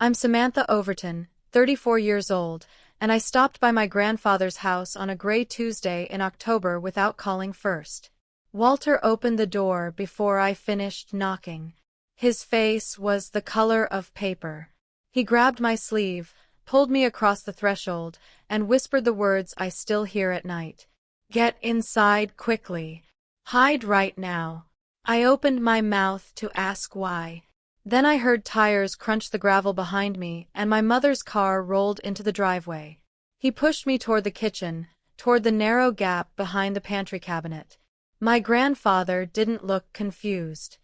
I'm Samantha Overton, 34 years old, and I stopped by my grandfather's house on a gray Tuesday in October without calling first. Walter opened the door before I finished knocking. His face was the color of paper. He grabbed my sleeve, pulled me across the threshold, and whispered the words I still hear at night. "Get inside quickly. Hide right now." I opened my mouth to ask why. Then I heard tires crunch the gravel behind me, and my mother's car rolled into the driveway. He pushed me toward the kitchen, toward the narrow gap behind the pantry cabinet. My grandfather didn't look confused.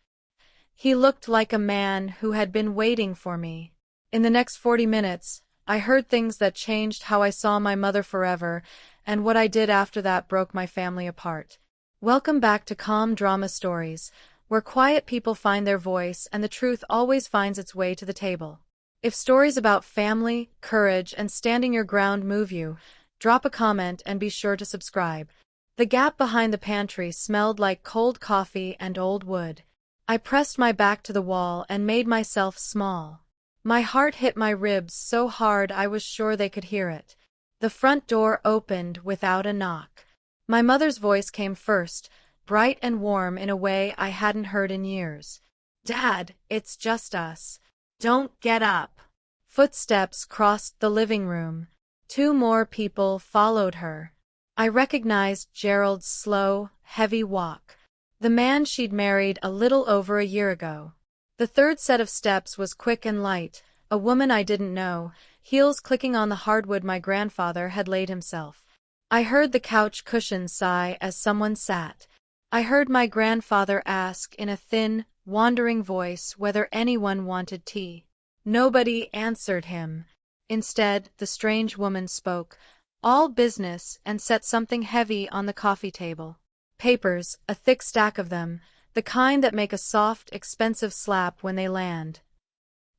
He looked like a man who had been waiting for me. In the next 40 minutes, I heard things that changed how I saw my mother forever, and what I did after that broke my family apart. Welcome back to Calm Drama Stories, where quiet people find their voice and the truth always finds its way to the table. If stories about family, courage, and standing your ground move you, drop a comment and be sure to subscribe. The gap behind the pantry smelled like cold coffee and old wood. I pressed my back to the wall and made myself small. My heart hit my ribs so hard I was sure they could hear it. The front door opened without a knock. My mother's voice came first, bright and warm in a way I hadn't heard in years. "Dad, it's just us. Don't get up." Footsteps crossed the living room. 2 more people followed her. I recognized Gerald's slow, heavy walk. The man she'd married a little over a year ago. The third set of steps was quick and light, a woman I didn't know, heels clicking on the hardwood my grandfather had laid himself. I heard the couch cushions sigh as someone sat. I heard my grandfather ask in a thin, wandering voice whether anyone wanted tea. Nobody answered him. Instead, the strange woman spoke, all business, and set something heavy on the coffee table. Papers, a thick stack of them, the kind that make a soft, expensive slap when they land.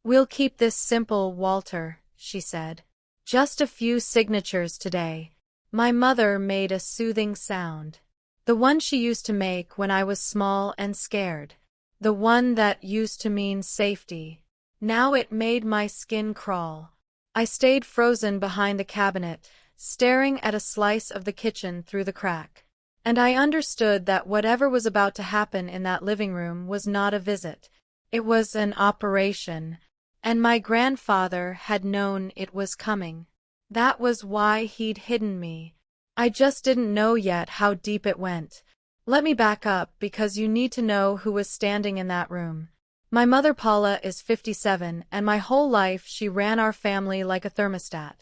"We'll keep this simple, Walter," she said. "Just a few signatures today." My mother made a soothing sound. The one she used to make when I was small and scared. The one that used to mean safety. Now it made my skin crawl. I stayed frozen behind the cabinet, staring at a slice of the kitchen through the crack. And I understood that whatever was about to happen in that living room was not a visit. It was an operation. And my grandfather had known it was coming. That was why he'd hidden me. I just didn't know yet how deep it went. Let me back up because you need to know who was standing in that room. My mother Paula is 57, and my whole life she ran our family like a thermostat.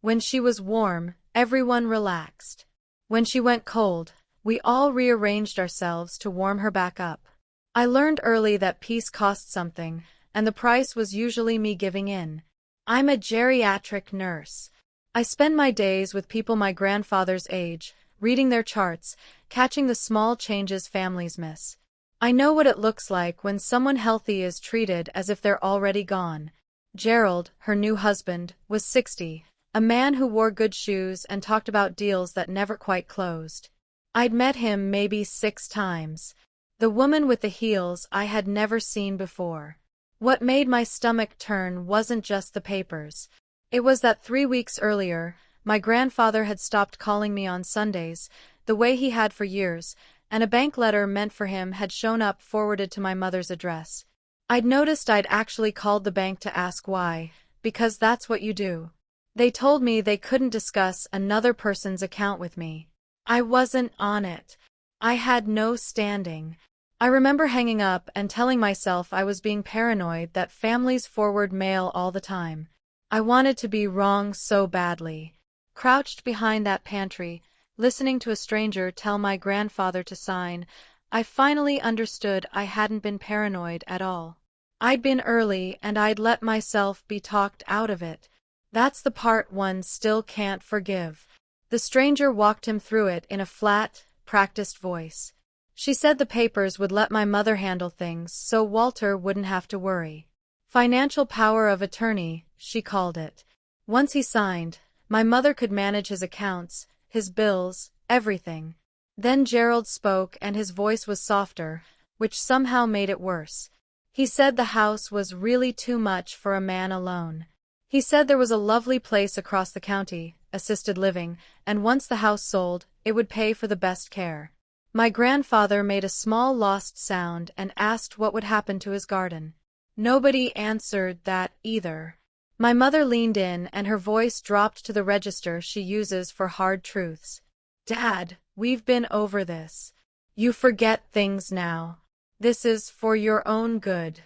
When she was warm, everyone relaxed. When she went cold, we all rearranged ourselves to warm her back up. I learned early that peace cost something, and the price was usually me giving in. I'm a geriatric nurse. I spend my days with people my grandfather's age, reading their charts, catching the small changes families miss. I know what it looks like when someone healthy is treated as if they're already gone. Gerald, her new husband, was 60, a man who wore good shoes and talked about deals that never quite closed. I'd met him maybe 6 times. The woman with the heels I had never seen before. What made my stomach turn wasn't just the papers. It was that 3 weeks earlier, my grandfather had stopped calling me on Sundays, the way he had for years, and a bank letter meant for him had shown up forwarded to my mother's address. I'd noticed I'd actually called the bank to ask why, because that's what you do. They told me they couldn't discuss another person's account with me. I wasn't on it. I had no standing. I remember hanging up and telling myself I was being paranoid that families forward mail all the time. I wanted to be wrong so badly. Crouched behind that pantry, listening to a stranger tell my grandfather to sign, I finally understood I hadn't been paranoid at all. I'd been early and I'd let myself be talked out of it. That's the part one still can't forgive. The stranger walked him through it in a flat, practiced voice. She said the papers would let my mother handle things so Walter wouldn't have to worry. Financial power of attorney, she called it. Once he signed, my mother could manage his accounts, his bills, everything. Then Gerald spoke and his voice was softer, which somehow made it worse. He said the house was really too much for a man alone. He said there was a lovely place across the county, assisted living, and once the house sold, it would pay for the best care. My grandfather made a small lost sound and asked what would happen to his garden. Nobody answered that either. My mother leaned in and her voice dropped to the register she uses for hard truths. Dad, we've been over this. You forget things now. This is for your own good.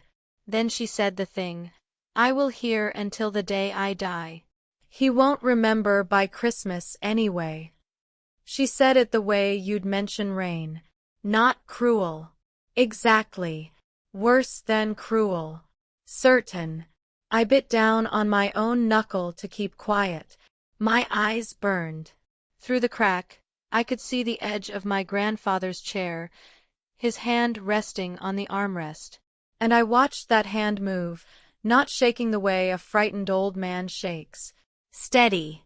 Then she said the thing I will hear until the day I die. He won't remember by Christmas anyway. She said it the way you'd mention rain. Not cruel. Exactly. Worse than cruel. Certain. I bit down on my own knuckle to keep quiet. My eyes burned. Through the crack, I could see the edge of my grandfather's chair, his hand resting on the armrest. And I watched that hand move, not shaking the way a frightened old man shakes. Steady.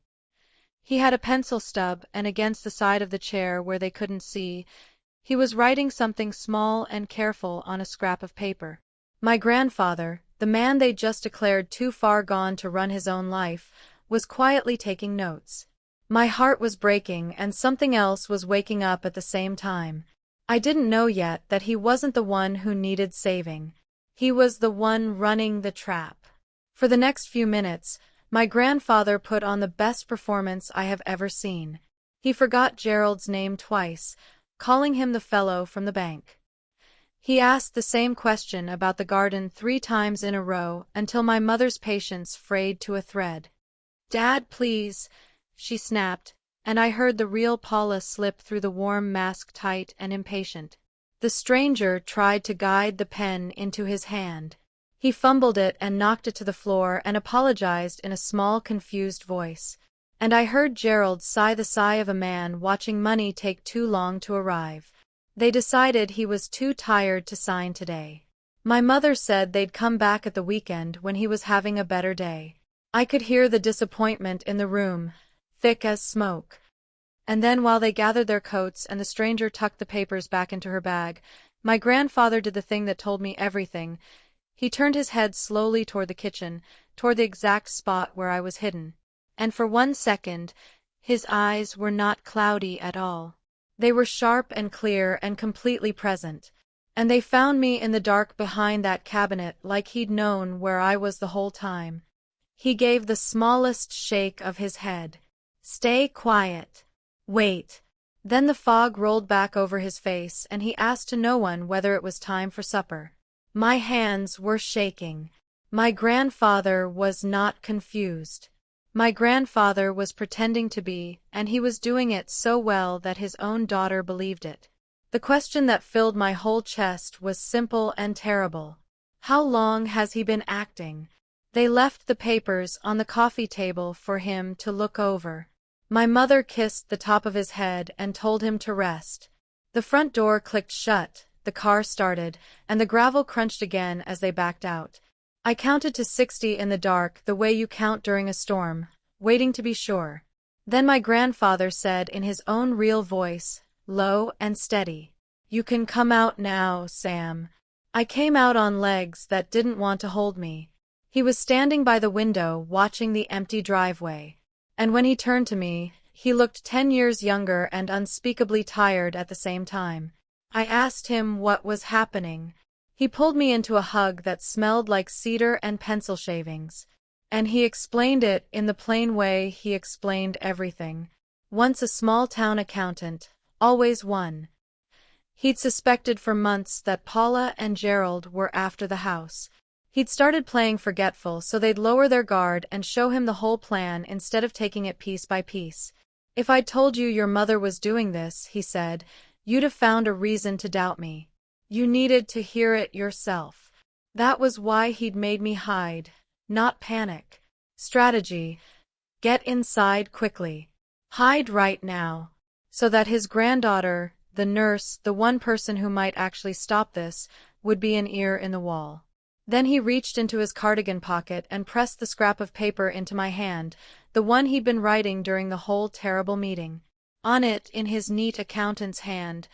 He had a pencil stub, and against the side of the chair where they couldn't see, he was writing something small and careful on a scrap of paper. My grandfather, the man they'd just declared too far gone to run his own life, was quietly taking notes. My heart was breaking and something else was waking up at the same time. I didn't know yet that he wasn't the one who needed saving. He was the one running the trap. For the next few minutes, my grandfather put on the best performance I have ever seen. He forgot Gerald's name twice, calling him the fellow from the bank. He asked the same question about the garden 3 times in a row until my mother's patience frayed to a thread. Dad, please, she snapped, and I heard the real Paula slip through the warm mask tight and impatient. The stranger tried to guide the pen into his hand. He fumbled it and knocked it to the floor and apologized in a small, confused voice. And I heard Gerald sigh the sigh of a man watching money take too long to arrive. They decided he was too tired to sign today. My mother said they'd come back at the weekend when he was having a better day. I could hear the disappointment in the room, thick as smoke. And then while they gathered their coats and the stranger tucked the papers back into her bag, my grandfather did the thing that told me everything. He turned his head slowly toward the kitchen, toward the exact spot where I was hidden. And for 1 second, his eyes were not cloudy at all. They were sharp and clear and completely present. And they found me in the dark behind that cabinet like he'd known where I was the whole time. He gave the smallest shake of his head. Stay quiet. Wait. Then the fog rolled back over his face and he asked to no one whether it was time for supper. My hands were shaking. My grandfather was not confused. My grandfather was pretending to be, and he was doing it so well that his own daughter believed it. The question that filled my whole chest was simple and terrible. How long has he been acting? They left the papers on the coffee table for him to look over. My mother kissed the top of his head and told him to rest. The front door clicked shut. The car started, and the gravel crunched again as they backed out. I counted to 60 in the dark, the way you count during a storm, waiting to be sure. Then my grandfather said in his own real voice, low and steady, "You can come out now, Sam." I came out on legs that didn't want to hold me. He was standing by the window watching the empty driveway. And when he turned to me, he looked 10 years younger and unspeakably tired at the same time. I asked him what was happening. He pulled me into a hug that smelled like cedar and pencil shavings. And he explained it in the plain way he explained everything. Once a small-town accountant, always one. He'd suspected for months that Paula and Gerald were after the house. He'd started playing forgetful so they'd lower their guard and show him the whole plan instead of taking it piece by piece. If I'd told you your mother was doing this, he said, you'd have found a reason to doubt me. You needed to hear it yourself. That was why he'd made me hide, not panic. Strategy. Get inside quickly. Hide right now. So that his granddaughter, the nurse, the one person who might actually stop this, would be an ear in the wall. Then he reached into his cardigan pocket and pressed the scrap of paper into my hand, the one he'd been writing during the whole terrible meeting. On it, in his neat accountant's hand,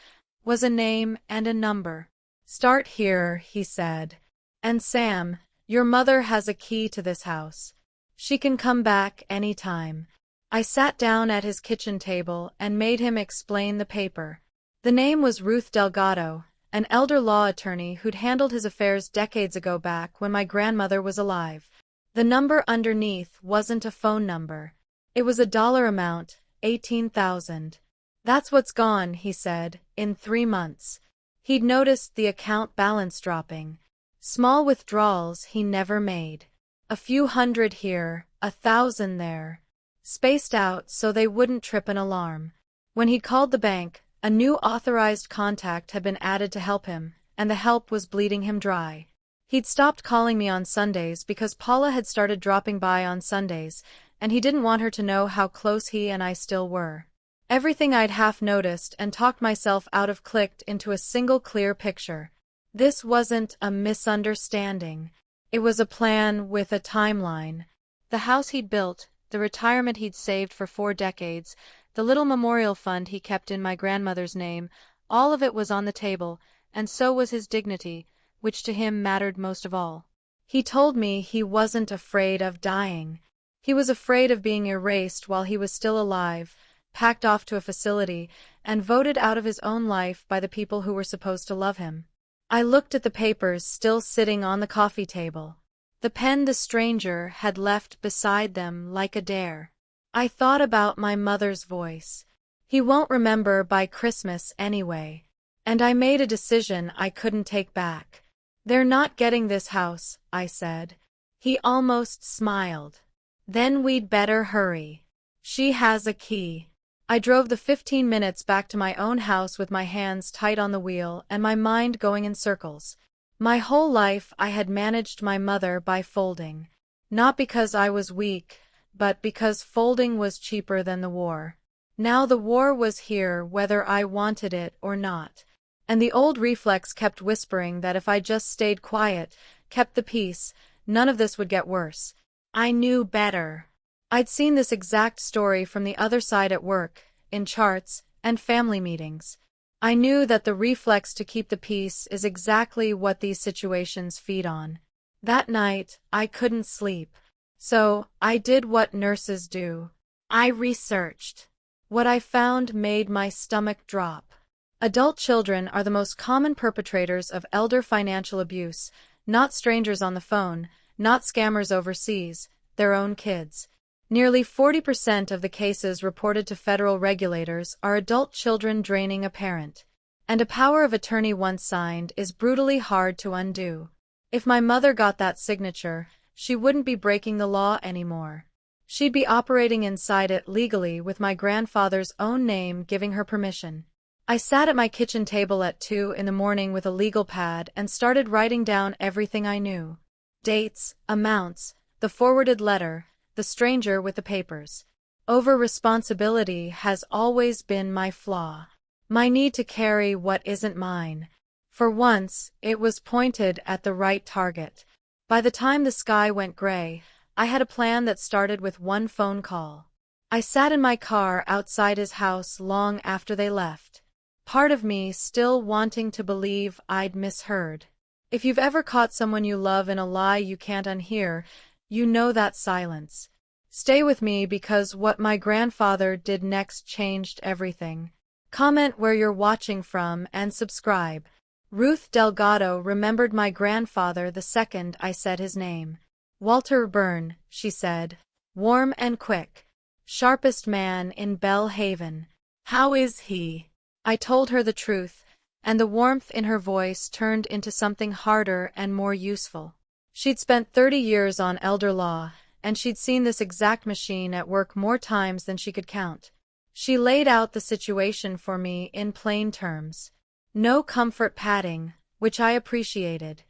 was a name and a number. Start here, he said. And Sam, your mother has a key to this house. She can come back any time. I sat down at his kitchen table and made him explain the paper. The name was Ruth Delgado, an elder law attorney who'd handled his affairs decades ago back when my grandmother was alive. The number underneath wasn't a phone number. It was a dollar amount, 18,000. That's what's gone, he said, in 3 months. He'd noticed the account balance dropping. Small withdrawals he never made. A few hundred here, 1,000 there. Spaced out so they wouldn't trip an alarm. When he'd called the bank, a new authorized contact had been added to help him, and the help was bleeding him dry. He'd stopped calling me on Sundays because Paula had started dropping by on Sundays, and he didn't want her to know how close he and I still were. Everything I'd half noticed and talked myself out of clicked into a single clear picture. This wasn't a misunderstanding. It was a plan with a timeline. The house he'd built, the retirement he'd saved for 4 decades, the little memorial fund he kept in my grandmother's name, all of it was on the table, and so was his dignity, which to him mattered most of all. He told me he wasn't afraid of dying. He was afraid of being erased while he was still alive, packed off to a facility, and voted out of his own life by the people who were supposed to love him. I looked at the papers still sitting on the coffee table. The pen the stranger had left beside them like a dare. I thought about my mother's voice. He won't remember by Christmas anyway. And I made a decision I couldn't take back. They're not getting this house, I said. He almost smiled. Then we'd better hurry. She has a key. I drove the 15 minutes back to my own house with my hands tight on the wheel and my mind going in circles. My whole life I had managed my mother by folding. Not because I was weak, but because folding was cheaper than the war. Now the war was here whether I wanted it or not. And the old reflex kept whispering that if I just stayed quiet, kept the peace, none of this would get worse. I knew better. I'd seen this exact story from the other side at work, in charts, and family meetings. I knew that the reflex to keep the peace is exactly what these situations feed on. That night, I couldn't sleep. So, I did what nurses do. I researched. What I found made my stomach drop. Adult children are the most common perpetrators of elder financial abuse, not strangers on the phone, not scammers overseas, their own kids. Nearly 40% of the cases reported to federal regulators are adult children draining a parent. And a power of attorney once signed is brutally hard to undo. If my mother got that signature, she wouldn't be breaking the law anymore. She'd be operating inside it legally with my grandfather's own name giving her permission. I sat at my kitchen table at 2 in the morning with a legal pad and started writing down everything I knew. Dates, amounts, the forwarded letter, the stranger with the papers. Over-responsibility has always been my flaw. My need to carry what isn't mine. For once, it was pointed at the right target. By the time the sky went gray, I had a plan that started with one phone call. I sat in my car outside his house long after they left. Part of me still wanting to believe I'd misheard. If you've ever caught someone you love in a lie you can't unhear, you know that silence. Stay with me because what my grandfather did next changed everything. Comment where you're watching from and subscribe. Ruth Delgado remembered my grandfather the second I said his name. Walter Byrne, she said. Warm and quick. Sharpest man in Belle Haven. How is he? I told her the truth, and the warmth in her voice turned into something harder and more useful. She'd spent 30 years on elder law, and she'd seen this exact machine at work more times than she could count. She laid out the situation for me in plain terms. No comfort padding, which I appreciated.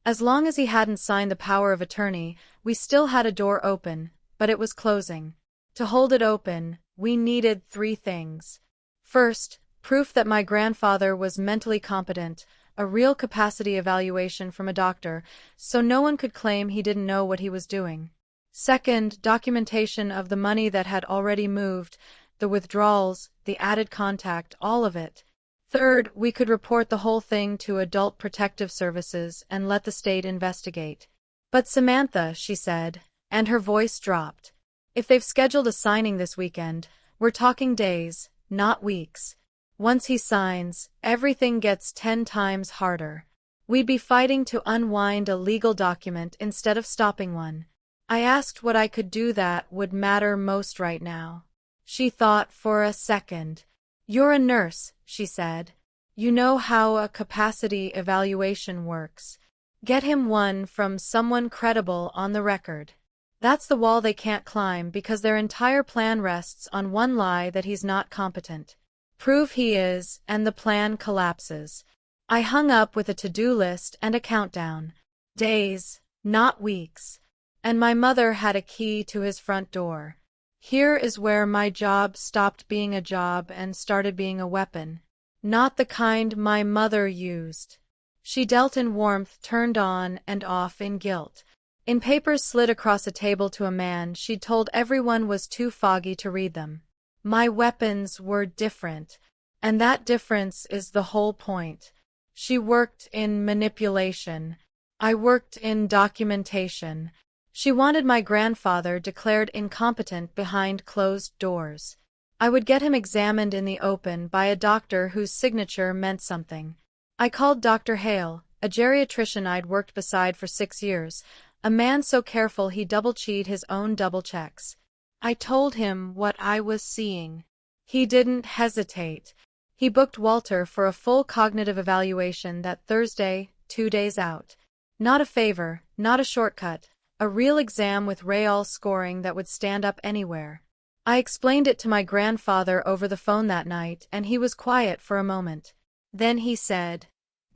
As long as he hadn't signed the power of attorney, we still had a door open, but it was closing. To hold it open, we needed 3 things. First, proof that my grandfather was mentally competent, a real capacity evaluation from a doctor, so no one could claim he didn't know what he was doing. Second, documentation of the money that had already moved, the withdrawals, the added contact, all of it. Third, we could report the whole thing to Adult Protective Services and let the state investigate. But Samantha, she said, and her voice dropped. If they've scheduled a signing this weekend, we're talking days, not weeks. Once he signs, everything gets 10 times harder. We'd be fighting to unwind a legal document instead of stopping one. I asked what I could do that would matter most right now. She thought for a second. You're a nurse, she said. You know how a capacity evaluation works. Get him one from someone credible on the record. That's the wall they can't climb because their entire plan rests on one lie that he's not competent. Prove he is, and the plan collapses. I hung up with a to-do list and a countdown. Days, not weeks. And my mother had a key to his front door. Here is where my job stopped being a job and started being a weapon. Not the kind my mother used. She dealt in warmth, turned on and off in guilt. In papers slid across a table to a man she'd told everyone was too foggy to read them. My weapons were different, and that difference is the whole point. She worked in manipulation. I worked in documentation. She wanted my grandfather declared incompetent behind closed doors. I would get him examined in the open by a doctor whose signature meant something. I called Dr. Hale, a geriatrician I'd worked beside for 6 years, a man so careful he double-checked his own double checks. I told him what I was seeing. He didn't hesitate. He booked Walter for a full cognitive evaluation that Thursday, 2 days out. Not a favor, not a shortcut, a real exam with real scoring that would stand up anywhere. I explained it to my grandfather over the phone that night, and he was quiet for a moment. Then he said,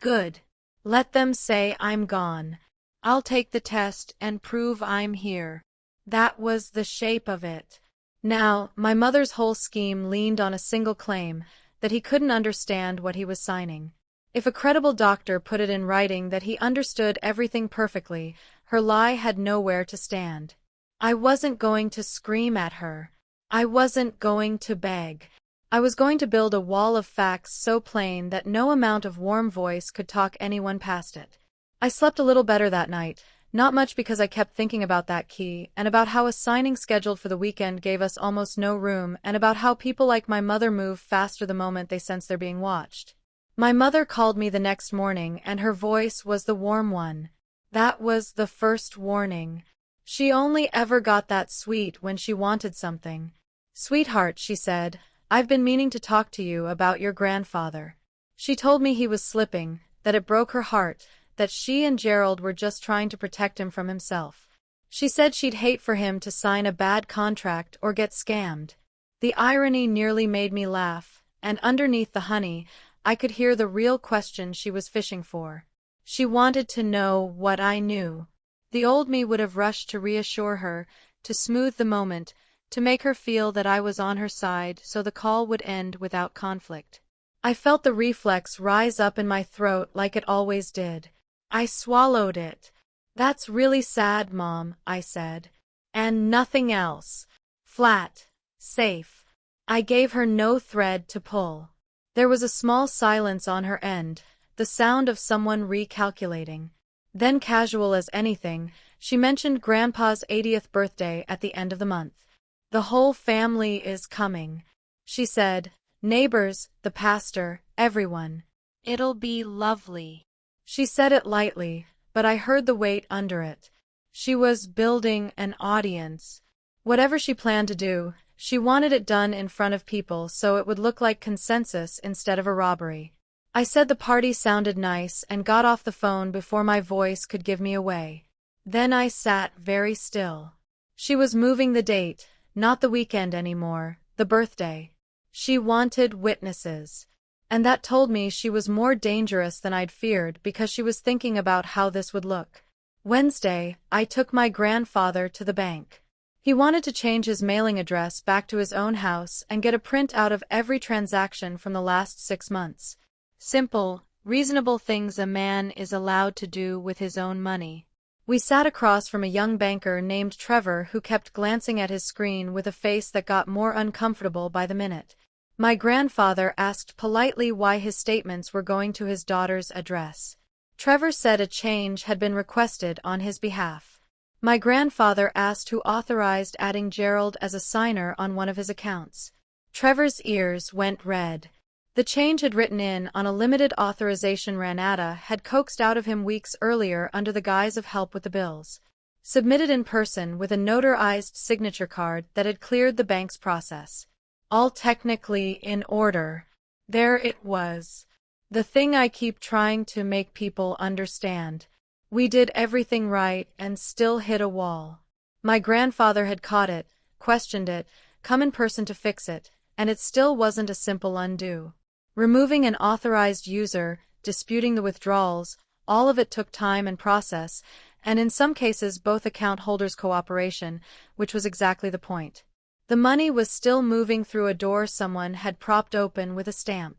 "Good. Let them say I'm gone. I'll take the test and prove I'm here." That was the shape of it. Now, my mother's whole scheme leaned on a single claim, that he couldn't understand what he was signing. If a credible doctor put it in writing that he understood everything perfectly, her lie had nowhere to stand. I wasn't going to scream at her. I wasn't going to beg. I was going to build a wall of facts so plain that no amount of warm voice could talk anyone past it. I slept a little better that night, not much because I kept thinking about that key, and about how a signing scheduled for the weekend gave us almost no room, and about how people like my mother move faster the moment they sense they're being watched. My mother called me the next morning, and her voice was the warm one. That was the first warning. She only ever got that sweet when she wanted something. "Sweetheart," she said, "I've been meaning to talk to you about your grandfather." She told me he was slipping, that it broke her heart, that she and Gerald were just trying to protect him from himself. She said she'd hate for him to sign a bad contract or get scammed. The irony nearly made me laugh, and underneath the honey, I could hear the real question she was fishing for. She wanted to know what I knew. The old me would have rushed to reassure her, to smooth the moment, to make her feel that I was on her side so the call would end without conflict. I felt the reflex rise up in my throat like it always did. I swallowed it. "That's really sad, Mom," I said. "And nothing else. Flat. Safe." I gave her no thread to pull. There was a small silence on her end, the sound of someone recalculating. Then, casual as anything, she mentioned Grandpa's 80th birthday at the end of the month. "The whole family is coming," she said. "Neighbors, the pastor, everyone. It'll be lovely." She said it lightly, but I heard the weight under it. She was building an audience. Whatever she planned to do, she wanted it done in front of people so it would look like consensus instead of a robbery. I said the party sounded nice and got off the phone before my voice could give me away. Then I sat very still. She was moving the date, not the weekend anymore, the birthday. She wanted witnesses. And that told me she was more dangerous than I'd feared because she was thinking about how this would look. Wednesday, I took my grandfather to the bank. He wanted to change his mailing address back to his own house and get a print out of every transaction from the last 6 months. Simple, reasonable things a man is allowed to do with his own money. We sat across from a young banker named Trevor who kept glancing at his screen with a face that got more uncomfortable by the minute. My grandfather asked politely why his statements were going to his daughter's address. Trevor said a change had been requested on his behalf. My grandfather asked who authorized adding Gerald as a signer on one of his accounts. Trevor's ears went red. The change had written in on a limited authorization Ranata had coaxed out of him weeks earlier under the guise of help with the bills. Submitted in person with a notarized signature card that had cleared the bank's process. All technically in order. There it was. The thing I keep trying to make people understand. We did everything right and still hit a wall. My grandfather had caught it, questioned it, come in person to fix it, and it still wasn't a simple undo. Removing an authorized user, disputing the withdrawals, all of it took time and process, and in some cases both account holders' cooperation, which was exactly the point. The money was still moving through a door someone had propped open with a stamp.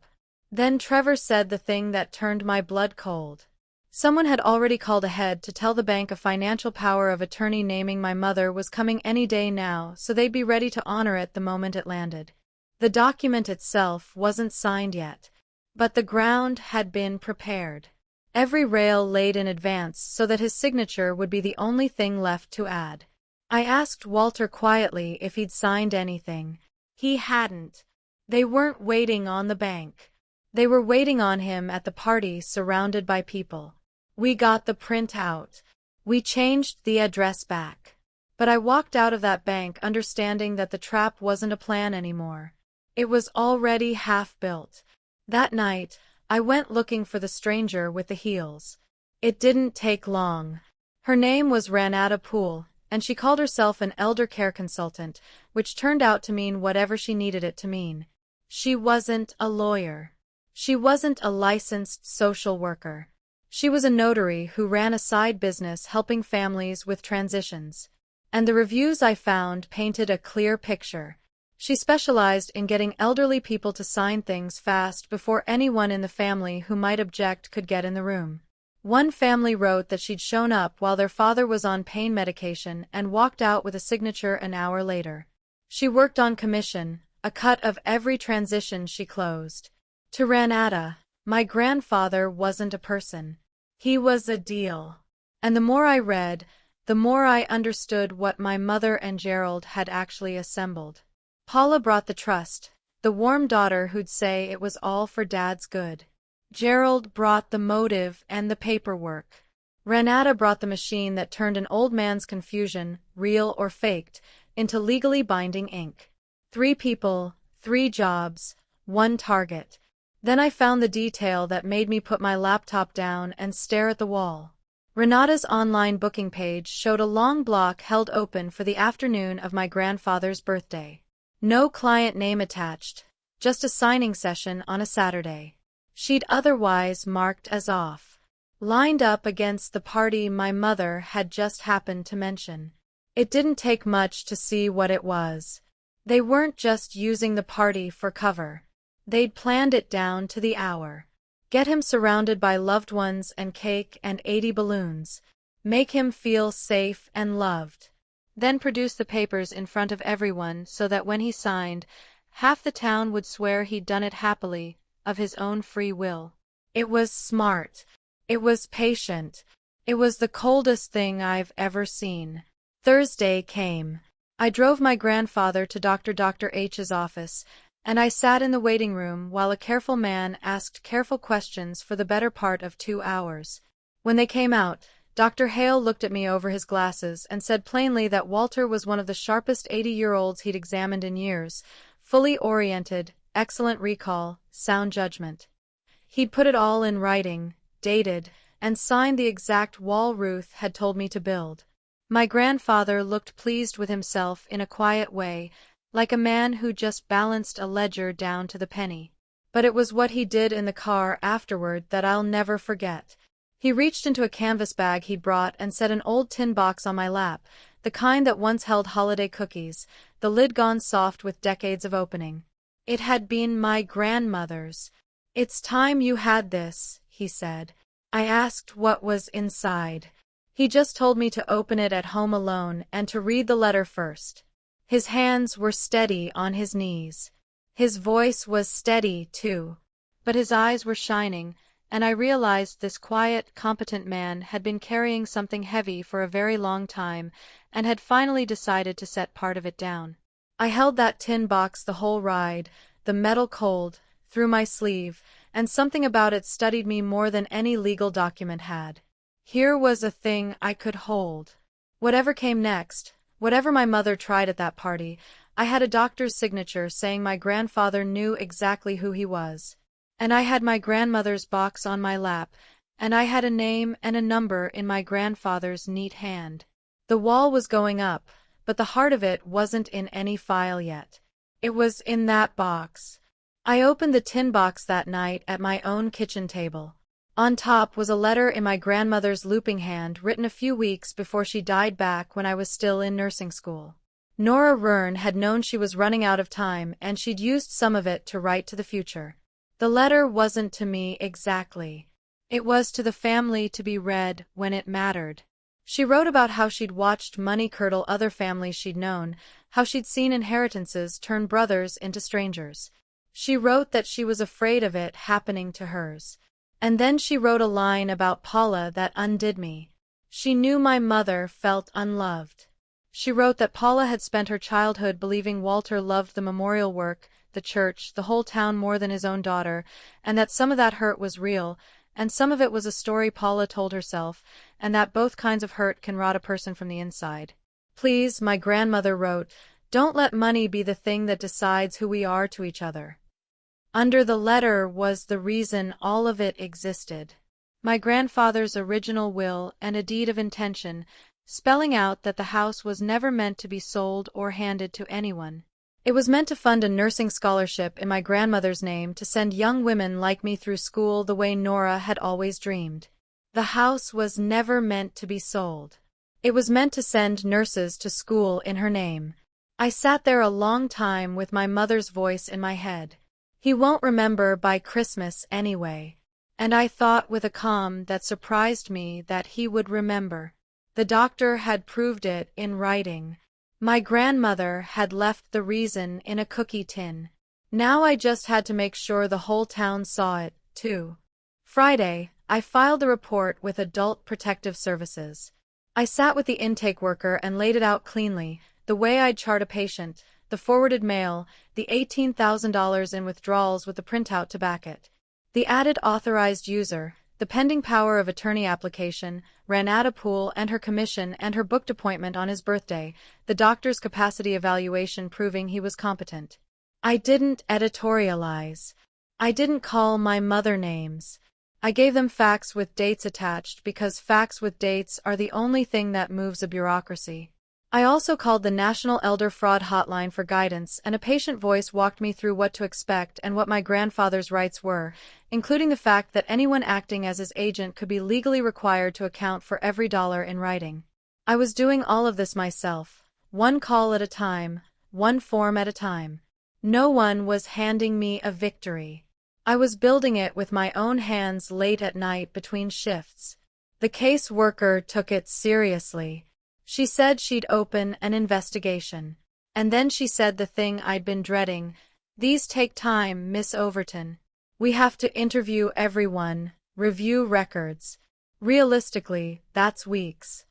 Then Trevor said the thing that turned my blood cold. Someone had already called ahead to tell the bank a financial power of attorney naming my mother was coming any day now, so they'd be ready to honor it the moment it landed. The document itself wasn't signed yet, but the ground had been prepared. Every rail laid in advance so that his signature would be the only thing left to add. I asked Walter quietly if he'd signed anything. He hadn't. They weren't waiting on the bank. They were waiting on him at the party surrounded by people. We got the print out. We changed the address back. But I walked out of that bank understanding that the trap wasn't a plan anymore. It was already half built. That night, I went looking for the stranger with the heels. It didn't take long. Her name was Ranata Poole, and she called herself an elder care consultant, which turned out to mean whatever she needed it to mean. She wasn't a lawyer. She wasn't a licensed social worker. She was a notary who ran a side business helping families with transitions. And the reviews I found painted a clear picture. She specialized in getting elderly people to sign things fast before anyone in the family who might object could get in the room. One family wrote that she'd shown up while their father was on pain medication and walked out with a signature an hour later. She worked on commission, a cut of every transition she closed. To Ranata, my grandfather wasn't a person. He was a deal. And the more I read, the more I understood what my mother and Gerald had actually assembled. Paula brought the trust, the warm daughter who'd say it was all for Dad's good. Gerald brought the motive and the paperwork. Ranata brought the machine that turned an old man's confusion, real or faked, into legally binding ink. 3 people, 3 jobs, 1 target. Then I found the detail that made me put my laptop down and stare at the wall. Renata's online booking page showed a long block held open for the afternoon of my grandfather's birthday. No client name attached, just a signing session on a Saturday. She'd otherwise marked as off. Lined up against the party my mother had just happened to mention. It didn't take much to see what it was. They weren't just using the party for cover. They'd planned it down to the hour. Get him surrounded by loved ones and cake and 80 balloons. Make him feel safe and loved. Then produce the papers in front of everyone so that when he signed, half the town would swear he'd done it happily, of his own free will. It was smart. It was patient. It was the coldest thing I've ever seen. Thursday came. I drove my grandfather to Dr. H's office, and I sat in the waiting room while a careful man asked careful questions for the better part of 2 hours. When they came out, Dr. Hale looked at me over his glasses and said plainly that Walter was one of the sharpest 80-year-olds he'd examined in years, fully oriented, excellent recall, sound judgment. He'd put it all in writing, dated, and signed the exact wall Ruth had told me to build. My grandfather looked pleased with himself in a quiet way, like a man who just balanced a ledger down to the penny. But it was what he did in the car afterward that I'll never forget. He reached into a canvas bag he'd brought and set an old tin box on my lap, the kind that once held holiday cookies, the lid gone soft with decades of opening. It had been my grandmother's. "It's time you had this," he said. I asked what was inside. He just told me to open it at home alone and to read the letter first. His hands were steady on his knees. His voice was steady, too, but his eyes were shining, and I realized this quiet, competent man had been carrying something heavy for a very long time and had finally decided to set part of it down. I held that tin box the whole ride, the metal cold, through my sleeve, and something about it studied me more than any legal document had. Here was a thing I could hold. Whatever came next, whatever my mother tried at that party, I had a doctor's signature saying my grandfather knew exactly who he was. And I had my grandmother's box on my lap, and I had a name and a number in my grandfather's neat hand. The wall was going up, but the heart of it wasn't in any file yet. It was in that box. I opened the tin box that night at my own kitchen table. On top was a letter in my grandmother's looping hand written a few weeks before she died back when I was still in nursing school. Nora Rern had known she was running out of time and she'd used some of it to write to the future. The letter wasn't to me exactly. It was to the family to be read when it mattered. She wrote about how she'd watched money curdle other families she'd known, how she'd seen inheritances turn brothers into strangers. She wrote that she was afraid of it happening to hers. And then she wrote a line about Paula that undid me. She knew my mother felt unloved. She wrote that Paula had spent her childhood believing Walter loved the memorial work, the church, the whole town more than his own daughter, and that some of that hurt was real, and some of it was a story Paula told herself, and that both kinds of hurt can rot a person from the inside. Please, my grandmother wrote, don't let money be the thing that decides who we are to each other. Under the letter was the reason all of it existed. My grandfather's original will and a deed of intention, spelling out that the house was never meant to be sold or handed to anyone. It was meant to fund a nursing scholarship in my grandmother's name to send young women like me through school the way Nora had always dreamed. The house was never meant to be sold. It was meant to send nurses to school in her name. I sat there a long time with my mother's voice in my head. He won't remember by Christmas anyway. And I thought with a calm that surprised me that he would remember. The doctor had proved it in writing. My grandmother had left the reason in a cookie tin. Now I just had to make sure the whole town saw it, too. Friday, I filed the report with Adult Protective Services. I sat with the intake worker and laid it out cleanly, the way I'd chart a patient, the forwarded mail, the $18,000 in withdrawals with the printout to back it. The added authorized user, the pending power of attorney application, Ranada Poole and her commission and her booked appointment on his birthday, the doctor's capacity evaluation proving he was competent. I didn't editorialize. I didn't call my mother names. I gave them facts with dates attached because facts with dates are the only thing that moves a bureaucracy. I also called the National Elder Fraud Hotline for guidance, and a patient voice walked me through what to expect and what my grandfather's rights were, including the fact that anyone acting as his agent could be legally required to account for every dollar in writing. I was doing all of this myself, one call at a time, one form at a time. No one was handing me a victory. I was building it with my own hands late at night between shifts. The case worker took it seriously. She said she'd open an investigation. And then she said the thing I'd been dreading. These take time, Miss Overton. We have to interview everyone, review records. Realistically, that's weeks.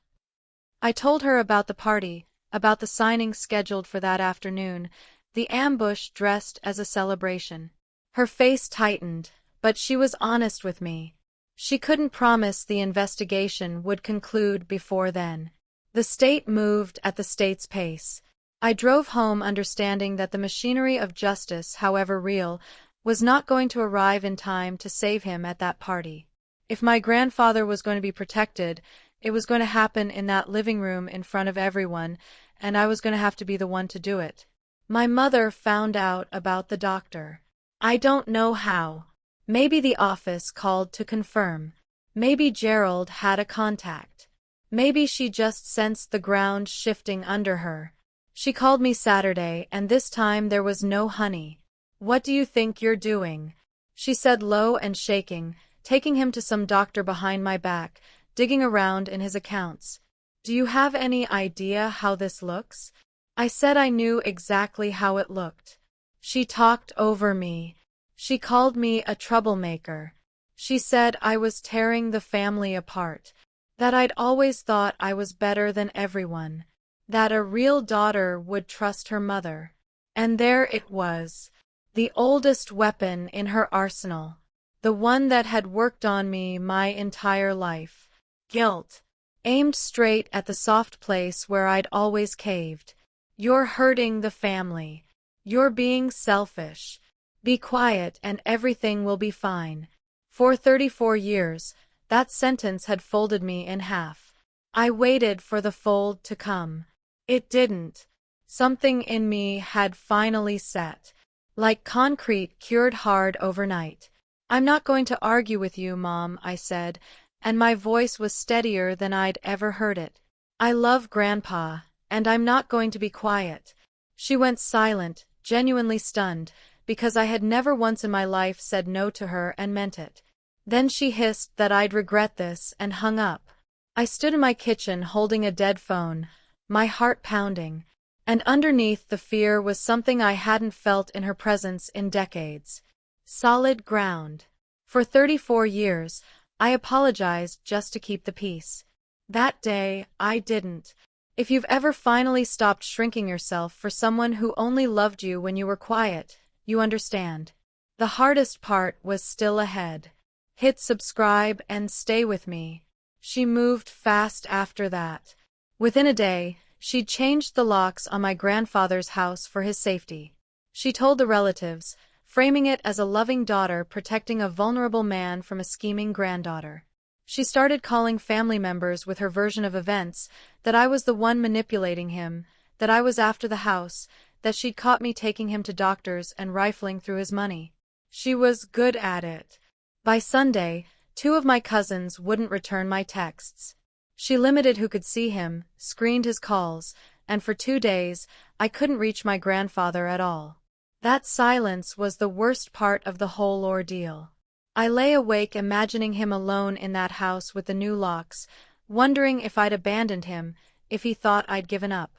I told her about the party, about the signing scheduled for that afternoon, the ambush dressed as a celebration. Her face tightened, but she was honest with me. She couldn't promise the investigation would conclude before then. The state moved at the state's pace. I drove home understanding that the machinery of justice, however real, was not going to arrive in time to save him at that party. If my grandfather was going to be protected, it was going to happen in that living room in front of everyone, and I was going to have to be the one to do it. My mother found out about the doctor. I don't know how. Maybe the office called to confirm. Maybe Gerald had a contact. Maybe she just sensed the ground shifting under her. She called me Saturday, and this time there was no honey. What do you think you're doing? She said low and shaking, taking him to some doctor behind my back, digging around in his accounts. Do you have any idea how this looks? I said I knew exactly how it looked. She talked over me. She called me a troublemaker. She said I was tearing the family apart, that I'd always thought I was better than everyone, that a real daughter would trust her mother. And there it was, the oldest weapon in her arsenal, the one that had worked on me my entire life. Guilt, aimed straight at the soft place where I'd always caved. You're hurting the family. You're being selfish. Be quiet and everything will be fine. For 34 years, that sentence had folded me in half. I waited for the fold to come. It didn't. Something in me had finally set, like concrete cured hard overnight. I'm not going to argue with you, Mom, I said, and my voice was steadier than I'd ever heard it. I love Grandpa, and I'm not going to be quiet. She went silent, genuinely stunned, because I had never once in my life said no to her and meant it. Then she hissed that I'd regret this and hung up. I stood in my kitchen holding a dead phone, my heart pounding, and underneath the fear was something I hadn't felt in her presence in decades. Solid ground. For 34 years, I apologized just to keep the peace. That day, I didn't. If you've ever finally stopped shrinking yourself for someone who only loved you when you were quiet, you understand. The hardest part was still ahead. Hit subscribe and stay with me. She moved fast after that. Within a day, she'd changed the locks on my grandfather's house for his safety. She told the relatives, framing it as a loving daughter protecting a vulnerable man from a scheming granddaughter. She started calling family members with her version of events, that I was the one manipulating him, that I was after the house, that she'd caught me taking him to doctors and rifling through his money. She was good at it. By Sunday, 2 of my cousins wouldn't return my texts. She limited who could see him, screened his calls, and for 2 days, I couldn't reach my grandfather at all. That silence was the worst part of the whole ordeal. I lay awake imagining him alone in that house with the new locks, wondering if I'd abandoned him, if he thought I'd given up.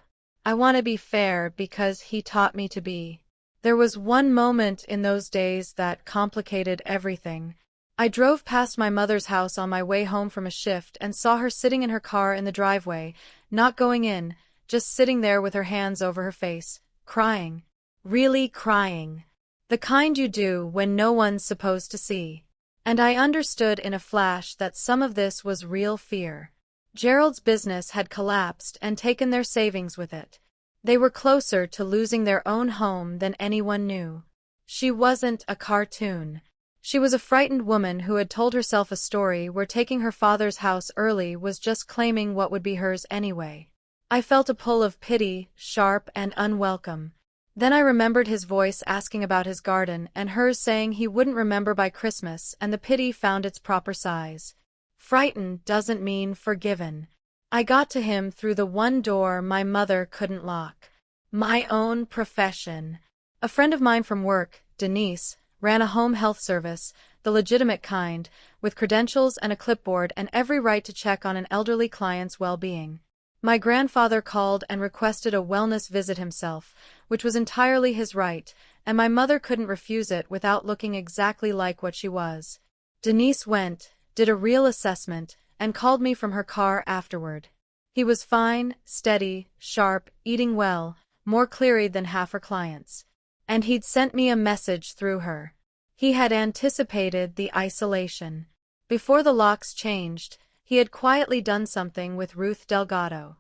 I want to be fair because he taught me to be. There was one moment in those days that complicated everything. I drove past my mother's house on my way home from a shift and saw her sitting in her car in the driveway, not going in, just sitting there with her hands over her face, crying. Really crying. The kind you do when no one's supposed to see. And I understood in a flash that some of this was real fear. Gerald's business had collapsed and taken their savings with it. They were closer to losing their own home than anyone knew. She wasn't a cartoon. She was a frightened woman who had told herself a story where taking her father's house early was just claiming what would be hers anyway. I felt a pull of pity, sharp and unwelcome. Then I remembered his voice asking about his garden and hers saying he wouldn't remember by Christmas, and the pity found its proper size. Frightened doesn't mean forgiven. I got to him through the one door my mother couldn't lock. My own profession. A friend of mine from work, Denise, ran a home health service, the legitimate kind, with credentials and a clipboard and every right to check on an elderly client's well-being. My grandfather called and requested a wellness visit himself, which was entirely his right, and my mother couldn't refuse it without looking exactly like what she was. Denise went, did a real assessment, and called me from her car afterward. He was fine, steady, sharp, eating well, more clear-eyed than half her clients. And he'd sent me a message through her. He had anticipated the isolation. Before the locks changed, he had quietly done something with Ruth Delgado.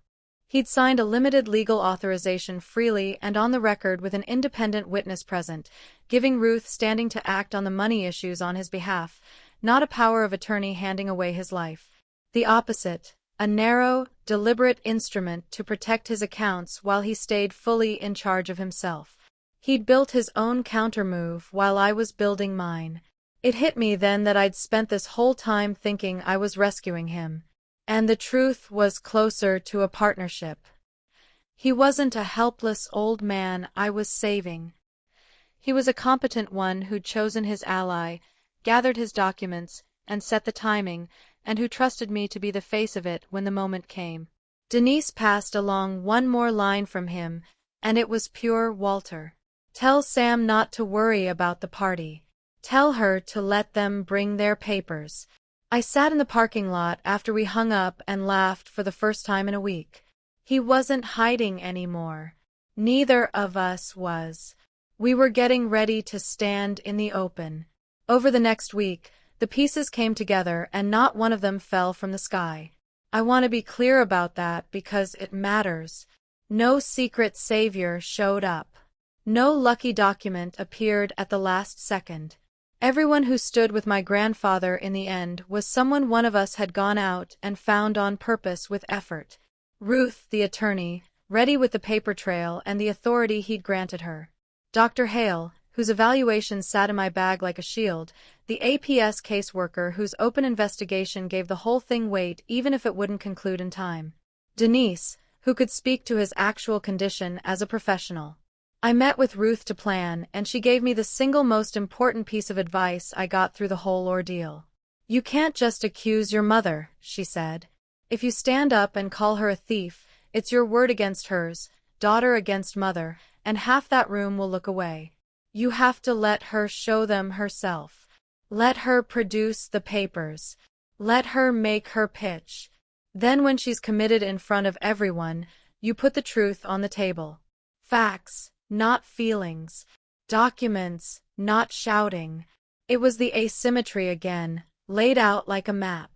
He'd signed a limited legal authorization freely and on the record with an independent witness present, giving Ruth standing to act on the money issues on his behalf, not a power of attorney handing away his life. The opposite, a narrow, deliberate instrument to protect his accounts while he stayed fully in charge of himself. He'd built his own countermove while I was building mine. It hit me then that I'd spent this whole time thinking I was rescuing him. And the truth was closer to a partnership. He wasn't a helpless old man I was saving. He was a competent one who'd chosen his ally, gathered his documents, and set the timing, and who trusted me to be the face of it when the moment came. Denise passed along one more line from him, and it was pure Walter. Tell Sam not to worry about the party. Tell her to let them bring their papers. I sat in the parking lot after we hung up and laughed for the first time in a week. He wasn't hiding anymore. Neither of us was. We were getting ready to stand in the open. Over the next week, the pieces came together and not one of them fell from the sky. I want to be clear about that because it matters. No secret savior showed up. No lucky document appeared at the last second. Everyone who stood with my grandfather in the end was someone one of us had gone out and found on purpose with effort. Ruth, the attorney, ready with the paper trail and the authority he'd granted her. Dr. Hale, whose evaluation sat in my bag like a shield, the APS caseworker whose open investigation gave the whole thing weight even if it wouldn't conclude in time. Denise, who could speak to his actual condition as a professional. I met with Ruth to plan, and she gave me the single most important piece of advice I got through the whole ordeal. You can't just accuse your mother, she said. If you stand up and call her a thief, it's your word against hers, daughter against mother, and half that room will look away. You have to let her show them herself. Let her produce the papers. Let her make her pitch. Then when she's committed in front of everyone, you put the truth on the table. Facts, not feelings. Documents, not shouting. It was the asymmetry again, laid out like a map.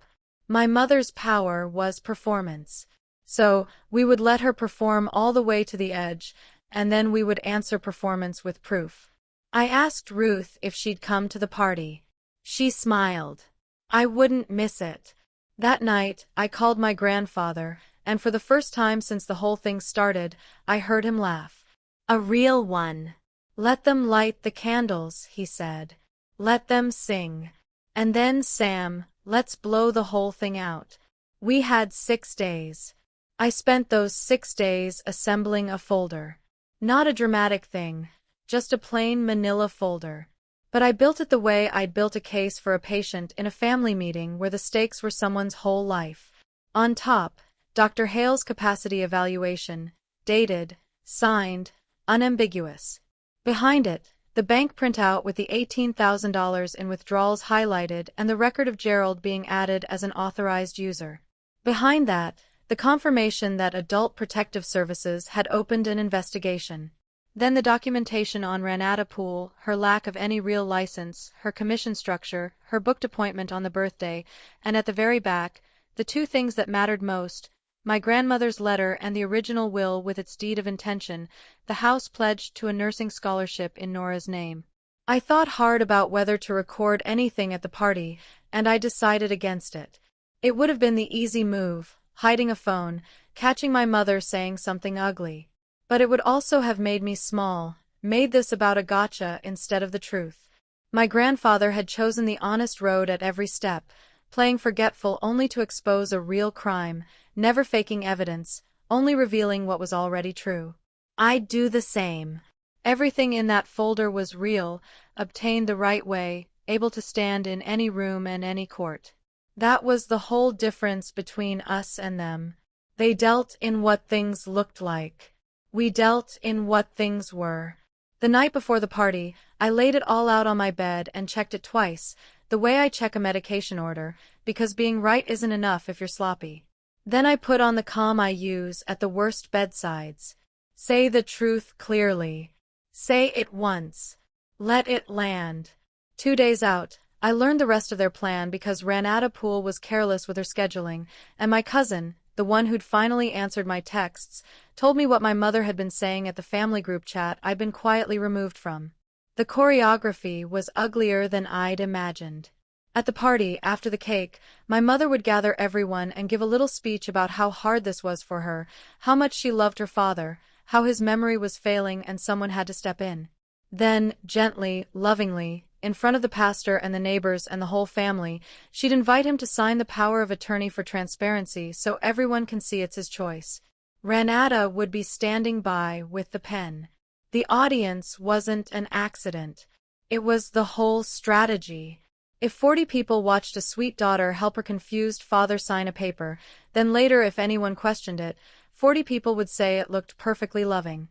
My mother's power was performance. So, we would let her perform all the way to the edge, and then we would answer performance with proof. I asked Ruth if she'd come to the party. She smiled. I wouldn't miss it. That night, I called my grandfather, and for the first time since the whole thing started, I heard him laugh. A real one. Let them light the candles, he said. Let them sing. And then, Sam, let's blow the whole thing out. We had 6 days. I spent those 6 days assembling a folder. Not a dramatic thing, just a plain manila folder. But I built it the way I'd built a case for a patient in a family meeting where the stakes were someone's whole life. On top, Dr. Hale's capacity evaluation, dated, signed, unambiguous. Behind it, the bank printout with the $18,000 in withdrawals highlighted and the record of Gerald being added as an authorized user. Behind that, the confirmation that Adult Protective Services had opened an investigation. Then the documentation on Renata Poole, her lack of any real license, her commission structure, her booked appointment on the birthday, and at the very back, the two things that mattered most, my grandmother's letter and the original will with its deed of intention, the house pledged to a nursing scholarship in Nora's name. I thought hard about whether to record anything at the party, and I decided against it. It would have been the easy move, hiding a phone, catching my mother saying something ugly. But it would also have made me small, made this about a gotcha instead of the truth. My grandfather had chosen the honest road at every step, playing forgetful only to expose a real crime, never faking evidence, only revealing what was already true. I'd do the same. Everything in that folder was real, obtained the right way, able to stand in any room and any court. That was the whole difference between us and them. They dealt in what things looked like. We dealt in what things were. The night before the party, I laid it all out on my bed and checked it twice, the way I check a medication order, because being right isn't enough if you're sloppy. Then I put on the calm I use at the worst bedsides. Say the truth clearly. Say it once. Let it land. 2 days out, I learned the rest of their plan because Renata Poole was careless with her scheduling, and my cousin, the one who'd finally answered my texts, told me what my mother had been saying at the family group chat I'd been quietly removed from. The choreography was uglier than I'd imagined. At the party, after the cake, my mother would gather everyone and give a little speech about how hard this was for her, how much she loved her father, how his memory was failing and someone had to step in. Then, gently, lovingly, in front of the pastor and the neighbors and the whole family, she'd invite him to sign the power of attorney for transparency so everyone can see it's his choice. Renata would be standing by with the pen. The audience wasn't an accident. It was the whole strategy. If 40 people watched a sweet daughter help her confused father sign a paper, then later if anyone questioned it, 40 people would say it looked perfectly loving.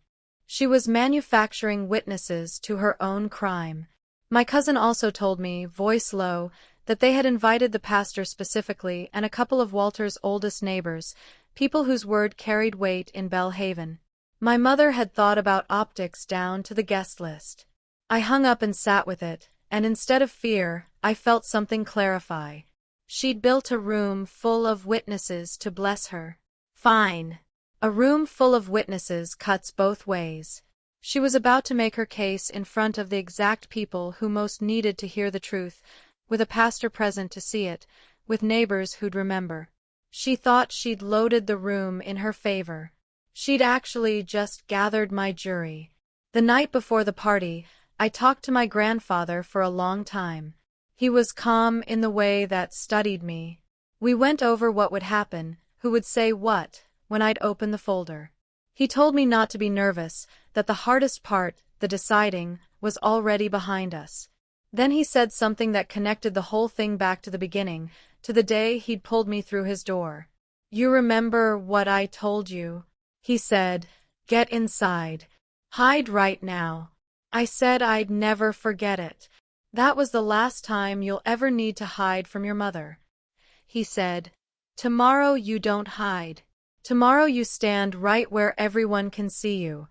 She was manufacturing witnesses to her own crime. My cousin also told me, voice low, that they had invited the pastor specifically and a couple of Walter's oldest neighbors, people whose word carried weight in Belhaven. My mother had thought about optics down to the guest list. I hung up and sat with it, and instead of fear, I felt something clarify. She'd built a room full of witnesses to bless her. Fine. A room full of witnesses cuts both ways. She was about to make her case in front of the exact people who most needed to hear the truth, with a pastor present to see it, with neighbors who'd remember. She thought she'd loaded the room in her favor. She'd actually just gathered my jury. The night before the party, I talked to my grandfather for a long time. He was calm in the way that studied me. We went over what would happen, who would say what, when I'd open the folder. He told me not to be nervous, that the hardest part, the deciding, was already behind us. Then he said something that connected the whole thing back to the beginning, to the day he'd pulled me through his door. "You remember what I told you?" He said, "Get inside. Hide right now." I said I'd never forget it. "That was the last time you'll ever need to hide from your mother." He said, "Tomorrow you don't hide. Tomorrow you stand right where everyone can see you."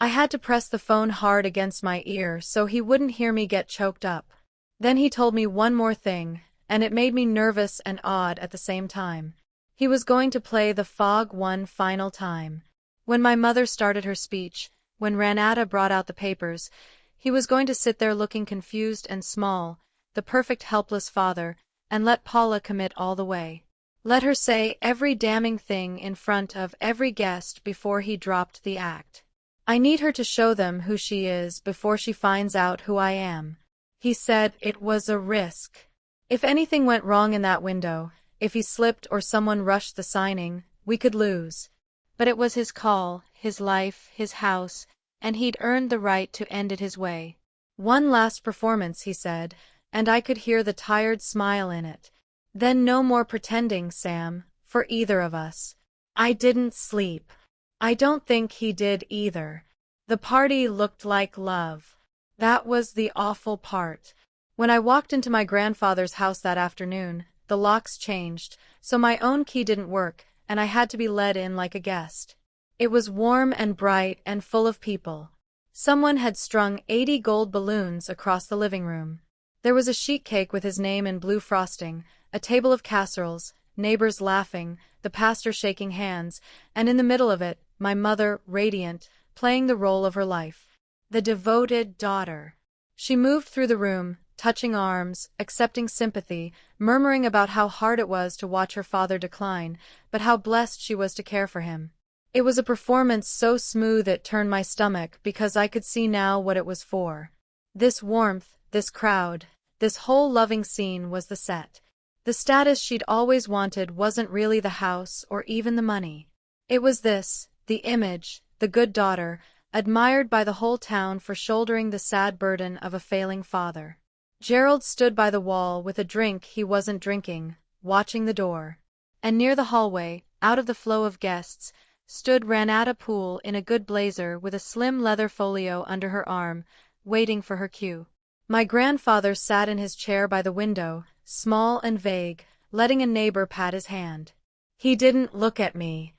I had to press the phone hard against my ear so he wouldn't hear me get choked up. Then he told me one more thing, and it made me nervous and awed at the same time. He was going to play the fog one final time. When my mother started her speech, when Ranata brought out the papers, he was going to sit there looking confused and small, the perfect helpless father, and let Paula commit all the way. Let her say every damning thing in front of every guest before he dropped the act. "I need her to show them who she is before she finds out who I am." He said it was a risk. If anything went wrong in that window, if he slipped or someone rushed the signing, we could lose. But it was his call, his life, his house, and he'd earned the right to end it his way. "One last performance," he said, and I could hear the tired smile in it. "Then no more pretending, Sam, for either of us." I didn't sleep. I don't think he did either. The party looked like love. That was the awful part. When I walked into my grandfather's house that afternoon, the locks changed, so my own key didn't work, and I had to be let in like a guest. It was warm and bright and full of people. Someone had strung 80 gold balloons across the living room. There was a sheet cake with his name in blue frosting, a table of casseroles, neighbors laughing, the pastor shaking hands, and in the middle of it, my mother, radiant, playing the role of her life. The devoted daughter. She moved through the room, touching arms, accepting sympathy, murmuring about how hard it was to watch her father decline, but how blessed she was to care for him. It was a performance so smooth it turned my stomach because I could see now what it was for. This warmth, this crowd, this whole loving scene was the set. The status she'd always wanted wasn't really the house or even the money. It was this, the image, the good daughter, admired by the whole town for shouldering the sad burden of a failing father. Gerald stood by the wall with a drink he wasn't drinking, watching the door. And near the hallway, out of the flow of guests, stood Ranata Poole in a good blazer with a slim leather folio under her arm, waiting for her cue. My grandfather sat in his chair by the window, small and vague, letting a neighbor pat his hand. He didn't look at me.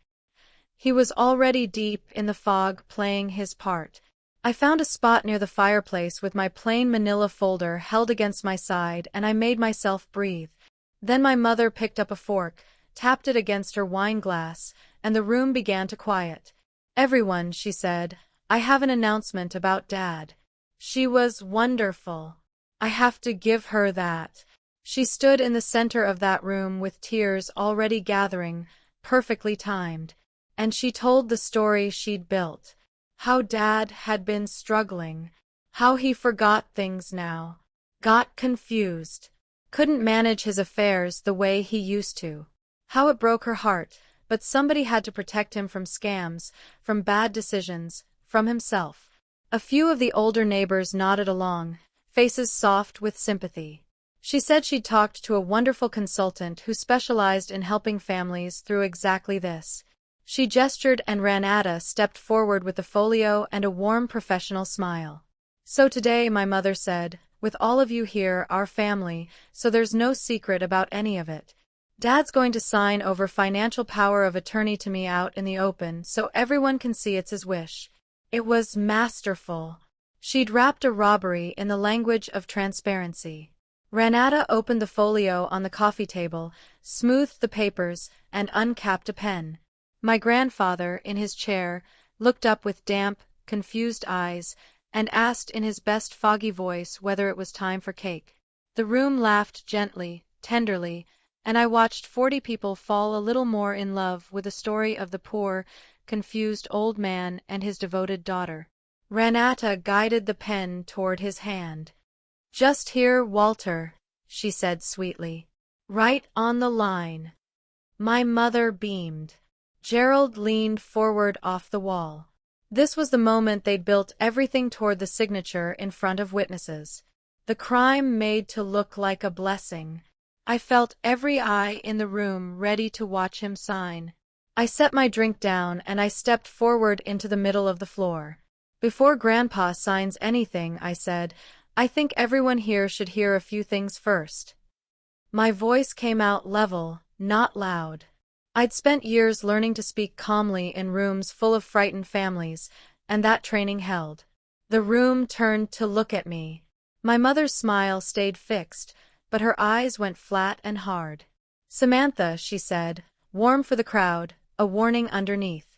He was already deep in the fog playing his part. I found a spot near the fireplace with my plain manila folder held against my side and I made myself breathe. Then my mother picked up a fork, tapped it against her wine glass, and the room began to quiet. "Everyone," she said, "I have an announcement about Dad. She was wonderful. I have to give her that." She stood in the center of that room with tears already gathering, perfectly timed. And she told the story she'd built. How Dad had been struggling. How he forgot things now. Got confused. Couldn't manage his affairs the way he used to. How it broke her heart, but somebody had to protect him from scams, from bad decisions, from himself. A few of the older neighbors nodded along, faces soft with sympathy. She said she'd talked to a wonderful consultant who specialized in helping families through exactly this. She gestured and Renata stepped forward with the folio and a warm professional smile. So today, my mother said, with all of you here, our family, so there's no secret about any of it. Dad's going to sign over financial power of attorney to me out in the open so everyone can see it's his wish. It was masterful. She'd wrapped a robbery in the language of transparency. Renata opened the folio on the coffee table, smoothed the papers, and uncapped a pen. My grandfather, in his chair, looked up with damp, confused eyes, and asked in his best foggy voice whether it was time for cake. The room laughed gently, tenderly, and I watched 40 people fall a little more in love with the story of the poor, confused old man and his devoted daughter. Renata guided the pen toward his hand. Just here, Walter, she said sweetly. Right on the line. My mother beamed. Gerald leaned forward off the wall. This was the moment they'd built everything toward the signature in front of witnesses. The crime made to look like a blessing. I felt every eye in the room ready to watch him sign. I set my drink down and I stepped forward into the middle of the floor. Before Grandpa signs anything, I said, I think everyone here should hear a few things first. My voice came out level, not loud. I'd spent years learning to speak calmly in rooms full of frightened families, and that training held. The room turned to look at me. My mother's smile stayed fixed, but her eyes went flat and hard. Samantha, she said, warm for the crowd, a warning underneath.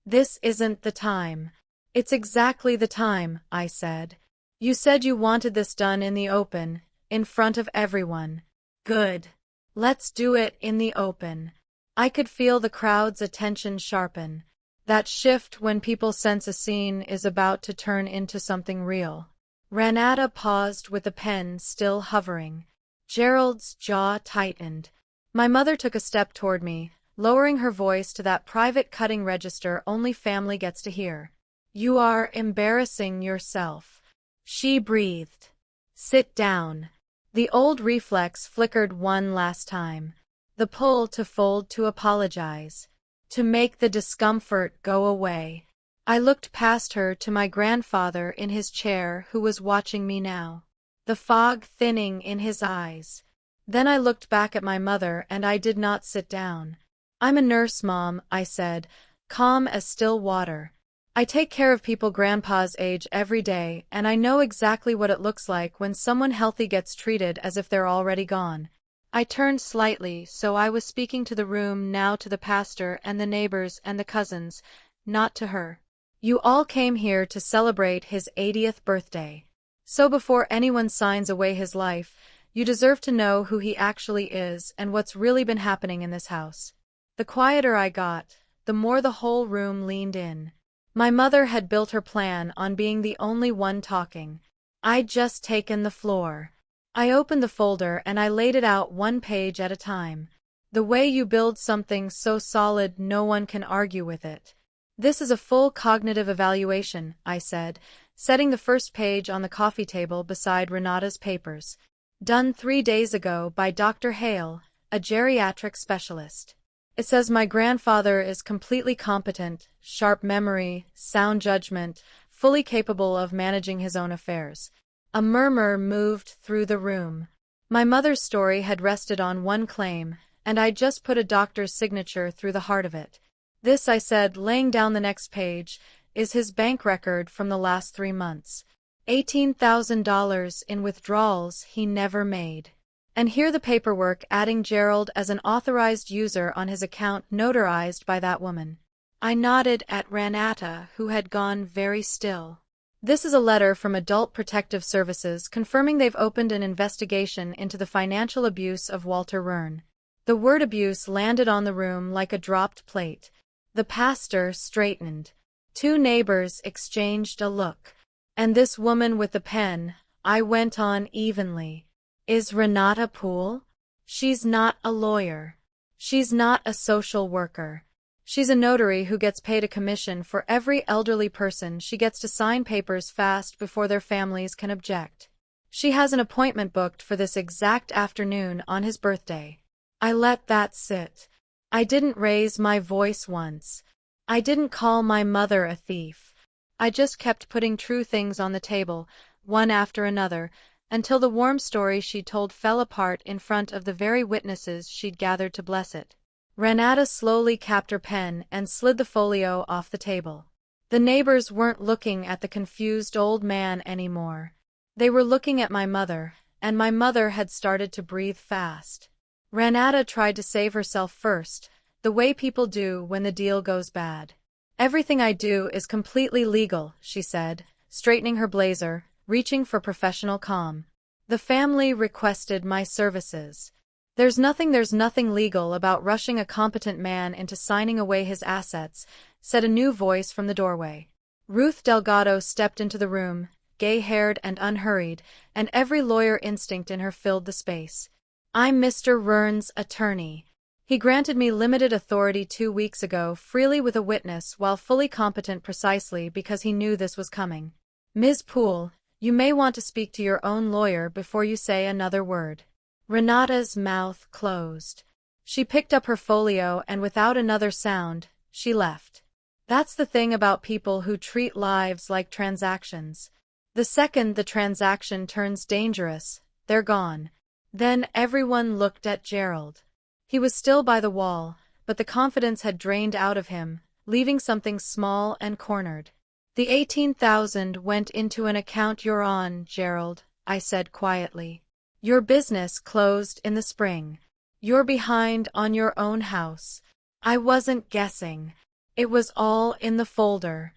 This isn't the time. It's exactly the time, I said. You said you wanted this done in the open, in front of everyone. Good. Let's do it in the open. I could feel the crowd's attention sharpen. That shift when people sense a scene is about to turn into something real. Renata paused with the pen still hovering. Gerald's jaw tightened. My mother took a step toward me, lowering her voice to that private cutting register only family gets to hear. You are embarrassing yourself. She breathed. Sit down. The old reflex flickered one last time. The pull to fold to apologize. To make the discomfort go away. I looked past her to my grandfather in his chair who was watching me now. The fog thinning in his eyes. Then I looked back at my mother and I did not sit down. I'm a nurse, Mom, I said, calm as still water. I take care of people Grandpa's age every day, and I know exactly what it looks like when someone healthy gets treated as if they're already gone. I turned slightly, so I was speaking to the room now, to the pastor and the neighbors and the cousins, not to her. You all came here to celebrate his 80th birthday. So before anyone signs away his life, you deserve to know who he actually is and what's really been happening in this house. The quieter I got, the more the whole room leaned in. My mother had built her plan on being the only one talking. I'd just taken the floor. I opened the folder and I laid it out one page at a time. The way you build something so solid no one can argue with it. This is a full cognitive evaluation, I said, setting the first page on the coffee table beside Renata's papers. Done 3 days ago by Dr. Hale, a geriatric specialist. It says my grandfather is completely competent, sharp memory, sound judgment, fully capable of managing his own affairs. A murmur moved through the room. My mother's story had rested on one claim, and I'd just put a doctor's signature through the heart of it. This, I said, laying down the next page, is his bank record from the last 3 months. $18,000 in withdrawals he never made. And here the paperwork adding Gerald as an authorized user on his account notarized by that woman. I nodded at Renata, who had gone very still. This is a letter from Adult Protective Services confirming they've opened an investigation into the financial abuse of Walter Rern. The word abuse landed on the room like a dropped plate. The pastor straightened. 2 neighbors exchanged a look. And this woman with the pen, I went on evenly. Is Renata Poole? She's not a lawyer. She's not a social worker. She's a notary who gets paid a commission for every elderly person she gets to sign papers fast before their families can object. She has an appointment booked for this exact afternoon on his birthday. I let that sit. I didn't raise my voice once. I didn't call my mother a thief. I just kept putting true things on the table, one after another, until the warm story she'd told fell apart in front of the very witnesses she'd gathered to bless it. Renata slowly capped her pen and slid the folio off the table. The neighbors weren't looking at the confused old man anymore. They were looking at my mother, and my mother had started to breathe fast. Renata tried to save herself first, the way people do when the deal goes bad. Everything I do is completely legal, she said, straightening her blazer, reaching for professional calm. The family requested my services. There's nothing legal about rushing a competent man into signing away his assets, said a new voice from the doorway. Ruth Delgado stepped into the room, gay-haired and unhurried, and every lawyer instinct in her filled the space. I'm Mr. Rern's attorney. He granted me limited authority 2 weeks ago, freely with a witness, while fully competent precisely because he knew this was coming. Ms. Poole, you may want to speak to your own lawyer before you say another word. Renata's mouth closed. She picked up her folio and without another sound, she left. That's the thing about people who treat lives like transactions. The second the transaction turns dangerous, they're gone. Then everyone looked at Gerald. He was still by the wall, but the confidence had drained out of him, leaving something small and cornered. The 18,000 went into an account you're on, Gerald, I said quietly. Your business closed in the spring. You're behind on your own house. I wasn't guessing. It was all in the folder.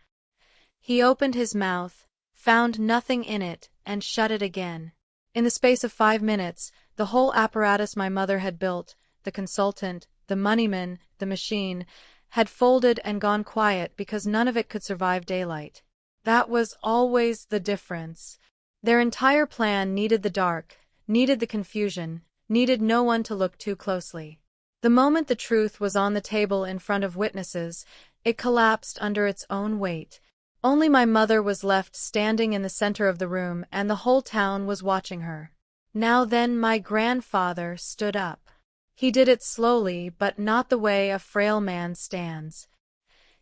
He opened his mouth, found nothing in it, and shut it again. In the space of 5 minutes, the whole apparatus my mother had built, the consultant, the moneyman, the machine, had folded and gone quiet because none of it could survive daylight. That was always the difference. Their entire plan needed the dark, needed the confusion, needed no one to look too closely. The moment the truth was on the table in front of witnesses, it collapsed under its own weight. Only my mother was left standing in the center of the room, and the whole town was watching her. Now then, my grandfather stood up. He did it slowly, but not the way a frail man stands.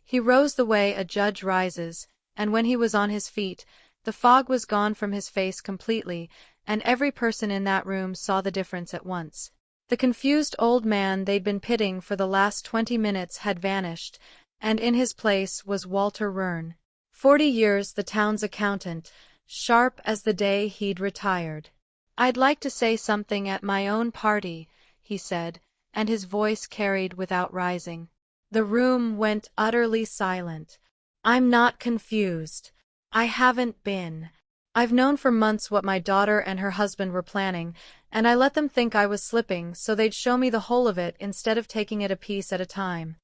He rose the way a judge rises, and when he was on his feet, the fog was gone from his face completely, and every person in that room saw the difference at once. The confused old man they'd been pitting for the last 20 minutes had vanished, and in his place was Walter Rern. 40 years the town's accountant, sharp as the day he'd retired. I'd like to say something at my own party, he said, and his voice carried without rising. The room went utterly silent. I'm not confused. I haven't been. I've known for months what my daughter and her husband were planning, and I let them think I was slipping so they'd show me the whole of it instead of taking it a piece at a time.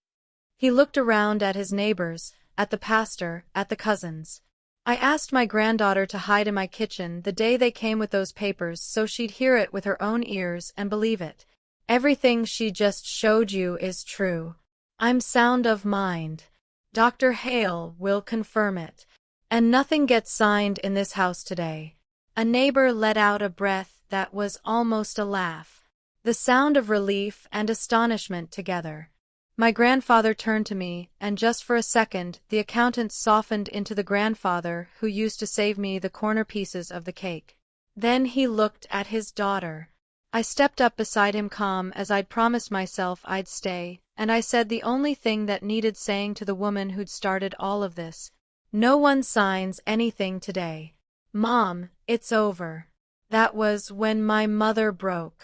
He looked around at his neighbors, at the pastor, at the cousins. I asked my granddaughter to hide in my kitchen the day they came with those papers so she'd hear it with her own ears and believe it. Everything she just showed you is true. I'm sound of mind. Dr. Hale will confirm it. And nothing gets signed in this house today. A neighbor let out a breath that was almost a laugh. The sound of relief and astonishment together. My grandfather turned to me, and just for a second the accountant softened into the grandfather who used to save me the corner pieces of the cake. Then he looked at his daughter. I stepped up beside him calm as I'd promised myself I'd stay, and I said the only thing that needed saying to the woman who'd started all of this. No one signs anything today. Mom, it's over. That was when my mother broke.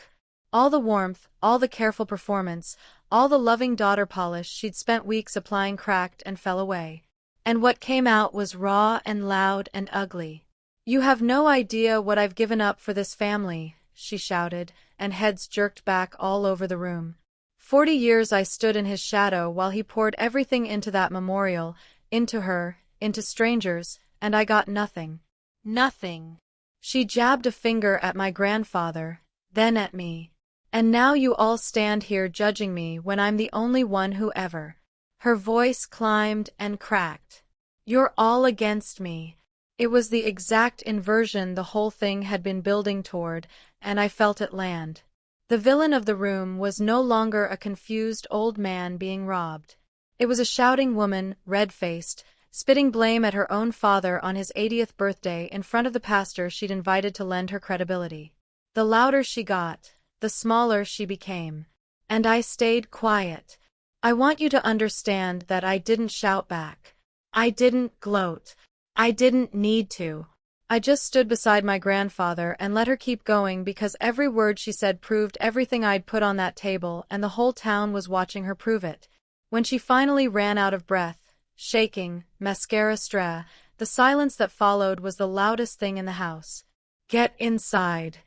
All the warmth, all the careful performance, all the loving daughter polish she'd spent weeks applying cracked and fell away. And what came out was raw and loud and ugly. You have no idea what I've given up for this family, she shouted, and heads jerked back all over the room. 40 years I stood in his shadow while he poured everything into that memorial, into her, into strangers, and I got nothing. Nothing. She jabbed a finger at my grandfather, then at me. And now you all stand here judging me when I'm the only one who ever. Her voice climbed and cracked. You're all against me. It was the exact inversion the whole thing had been building toward, and I felt it land. The villain of the room was no longer a confused old man being robbed. It was a shouting woman, red-faced, spitting blame at her own father on his 80th birthday in front of the pastor she'd invited to lend her credibility. The louder she got, the smaller she became. And I stayed quiet. I want you to understand that I didn't shout back. I didn't gloat. I didn't need to. I just stood beside my grandfather and let her keep going because every word she said proved everything I'd put on that table, and the whole town was watching her prove it. When she finally ran out of breath, shaking, mascara stray, the silence that followed was the loudest thing in the house. "Get inside.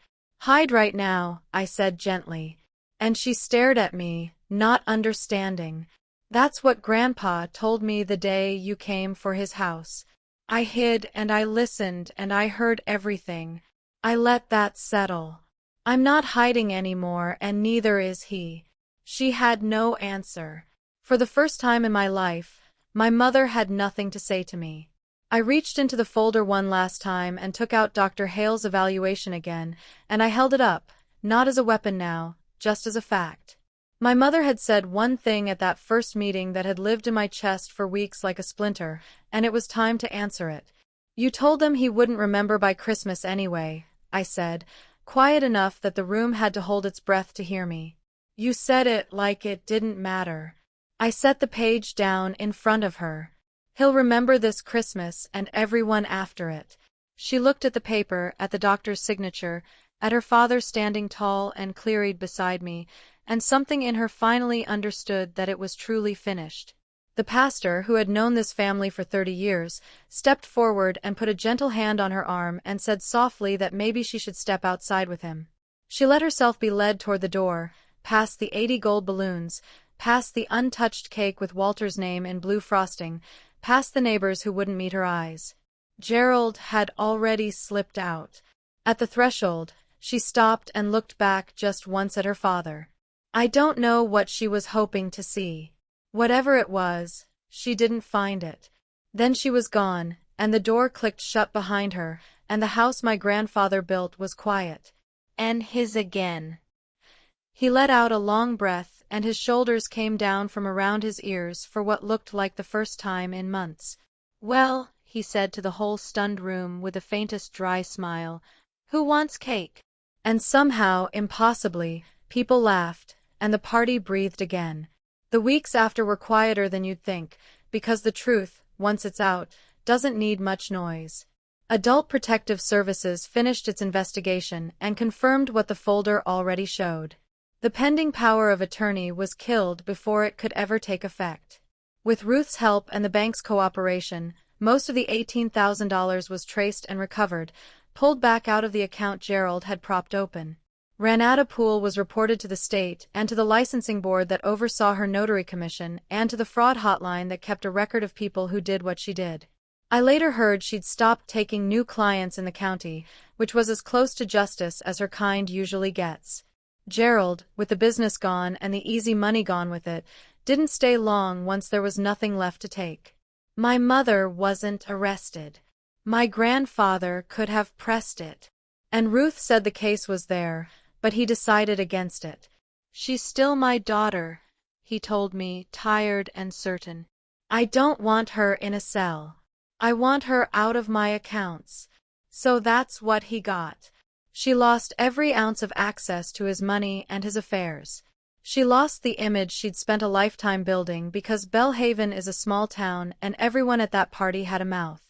Hide right now," I said gently. And she stared at me, not understanding. "That's what Grandpa told me the day you came for his house." I hid and I listened and I heard everything. I let that settle. "I'm not hiding anymore and neither is he." She had no answer. For the first time in my life, my mother had nothing to say to me. I reached into the folder one last time and took out Dr. Hale's evaluation again, and I held it up, not as a weapon now, just as a fact. My mother had said one thing at that first meeting that had lived in my chest for weeks like a splinter, and it was time to answer it. "You told him he wouldn't remember by Christmas anyway," I said, quiet enough that the room had to hold its breath to hear me. "You said it like it didn't matter." I set the page down in front of her. "He'll remember this Christmas and everyone after it." She looked at the paper, at the doctor's signature, at her father standing tall and clear-eyed beside me, and something in her finally understood that it was truly finished. The pastor, who had known this family for 30 years, stepped forward and put a gentle hand on her arm and said softly that maybe she should step outside with him. She let herself be led toward the door, past the 80 gold balloons, past the untouched cake with Walter's name in blue frosting, past the neighbors who wouldn't meet her eyes. Gerald had already slipped out. At the threshold, she stopped and looked back just once at her father. I don't know what she was hoping to see. Whatever it was, she didn't find it. Then she was gone, and the door clicked shut behind her, and the house my grandfather built was quiet. And his again. He let out a long breath, and his shoulders came down from around his ears for what looked like the first time in months. "Well," he said to the whole stunned room with the faintest dry smile, "who wants cake?" And somehow, impossibly, people laughed, and the party breathed again. The weeks after were quieter than you'd think, because the truth, once it's out, doesn't need much noise. Adult Protective Services finished its investigation and confirmed what the folder already showed. The pending power of attorney was killed before it could ever take effect. With Ruth's help and the bank's cooperation, most of the $18,000 was traced and recovered, pulled back out of the account Gerald had propped open. Ranada Pool was reported to the state and to the licensing board that oversaw her notary commission and to the fraud hotline that kept a record of people who did what she did. I later heard she'd stopped taking new clients in the county, which was as close to justice as her kind usually gets. Gerald, with the business gone and the easy money gone with it, didn't stay long once there was nothing left to take. My mother wasn't arrested. My grandfather could have pressed it. And Ruth said the case was there, but he decided against it. "She's still my daughter," he told me, tired and certain. "I don't want her in a cell. I want her out of my accounts." So that's what he got. She lost every ounce of access to his money and his affairs. She lost the image she'd spent a lifetime building because Bellhaven is a small town and everyone at that party had a mouth.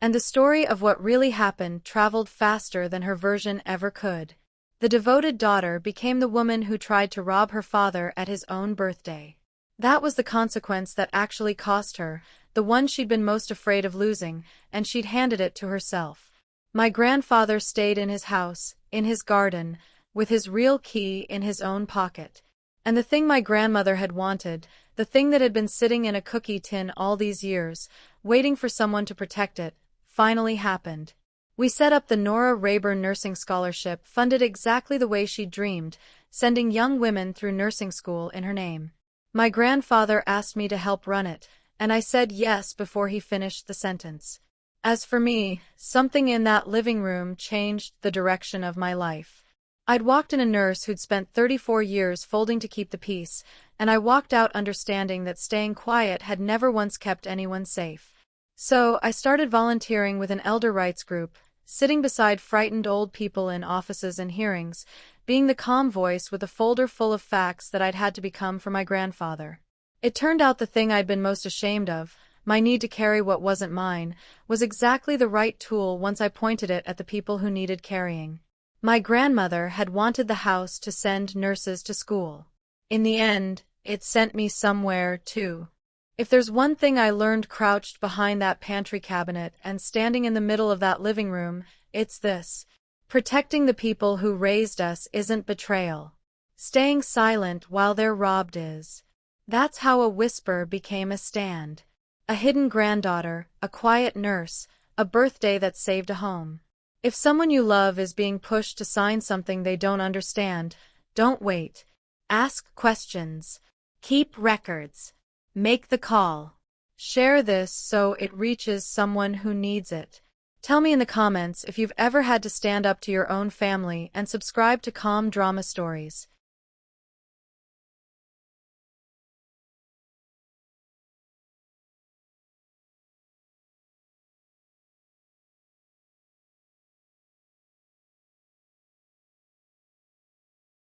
And the story of what really happened traveled faster than her version ever could. The devoted daughter became the woman who tried to rob her father at his own birthday. That was the consequence that actually cost her, the one she'd been most afraid of losing, and she'd handed it to herself. My grandfather stayed in his house, in his garden, with his real key in his own pocket. And the thing my grandmother had wanted, the thing that had been sitting in a cookie tin all these years, waiting for someone to protect it, finally happened. We set up the Nora Rayburn Nursing Scholarship, funded exactly the way she'd dreamed, sending young women through nursing school in her name. My grandfather asked me to help run it, and I said yes before he finished the sentence. As for me, something in that living room changed the direction of my life. I'd walked in a nurse who'd spent 34 years folding to keep the peace, and I walked out understanding that staying quiet had never once kept anyone safe. So, I started volunteering with an elder rights group, sitting beside frightened old people in offices and hearings, being the calm voice with a folder full of facts that I'd had to become for my grandfather. It turned out the thing I'd been most ashamed of, my need to carry what wasn't mine, was exactly the right tool once I pointed it at the people who needed carrying. My grandmother had wanted the house to send nurses to school. In the end, it sent me somewhere, too. If there's one thing I learned crouched behind that pantry cabinet and standing in the middle of that living room, it's this. Protecting the people who raised us isn't betrayal. Staying silent while they're robbed is. That's how a whisper became a stand. A hidden granddaughter, a quiet nurse, a birthday that saved a home. If someone you love is being pushed to sign something they don't understand, don't wait. Ask questions. Keep records. Make the call. Share this so it reaches someone who needs it. Tell me in the comments if you've ever had to stand up to your own family, and subscribe to Calm Drama Stories.